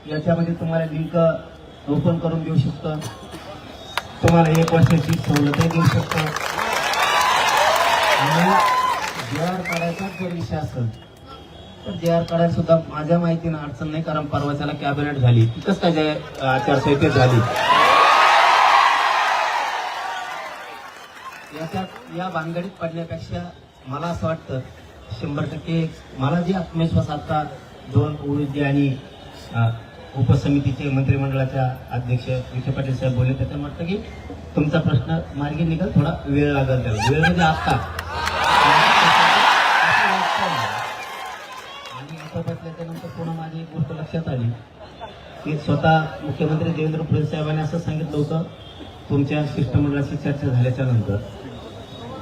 याच्यामध्ये तुम्हाला link open करून देऊ शकतो, तुम्हाला 1 वर्षाची सवलतही देऊ शकतो. आणि JR काढायचा जर विषय असेल तर JR काढायला सुद्धा माझ्या माहितीनं अडचण नाही, कारण परवा त्याला कॅबिनेट झाली, तिथंच त्याच्या आचारसंहितेत झाली. याच्यात या भानगडीत पडण्यापेक्षा मला असं वाटतं 100% मला जे आत्मविश्वास आता 2 ओळी आणि उपसमितीचे मंत्रिमंडळाच्या अध्यक्ष विखे पाटील साहेब बोलले, त्याच्या म्हटलं की तुमचा प्रश्न मार्गी निघेल, थोडा वेळ लागेल. त्याला वेळ म्हणजे आता. आणि आता बसल्याच्यानंतर पुन्हा माझी एक गोष्ट लक्षात आली की स्वतः मुख्यमंत्री देवेंद्र फडणवीस साहेबांनी असं सांगितलं होतं तुमच्या शिष्टमंडळाशी चर्चा झाल्याच्या नंतर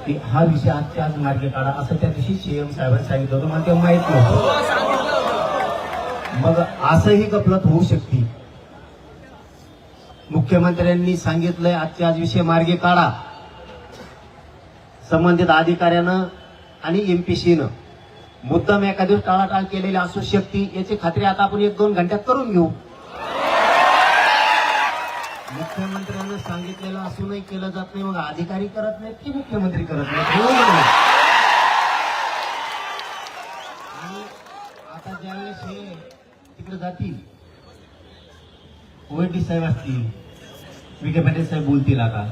की हा विषय आजच्या आज मार्गी काढा, असं त्या दिवशी CM साहेबांनी सांगितलं होतं. मला ते माहित नव्हतं. मग असंही गफलत होऊ शकते. मुख्यमंत्र्यांनी सांगितलंय आजच्या आज विषय मार्गी काढा, संबंधित अधिकाऱ्यानं आणि MPCनं मुद्दाम एका दिवस टाळाटाळ केलेली असू शकते, याची खात्री आता आपण 1-2 घंट्यात करून घेऊ. मुख्यमंत्र्यांना सांगितलेलं असूनही केलं जात नाही, मग अधिकारी करत नाहीत की मुख्यमंत्री करत नाहीत. आणि आता ज्यावेळेस हे तिकडे जातील, OED साहेब असतील, विखे पाटील साहेब बोलतील, आता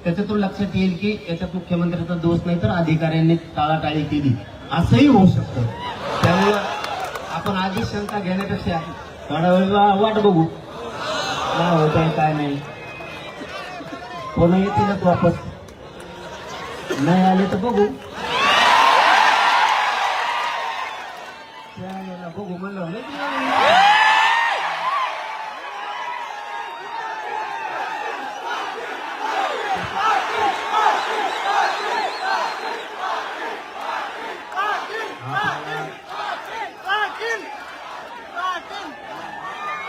त्याच्यातून लक्षात येईल की याच्यात मुख्यमंत्र्यांचा दोष नाही तर अधिकाऱ्यांनी टाळाटाळी केली, असंही होऊ शकतं. त्यामुळं आपण आधीच शंका घेण्यापेक्षा थोडा वेळ वाट बघू काय होत आहे काय नाही. पुन्हा येतीलच वापस, नाही आले तर बघू. बघू म्हणलं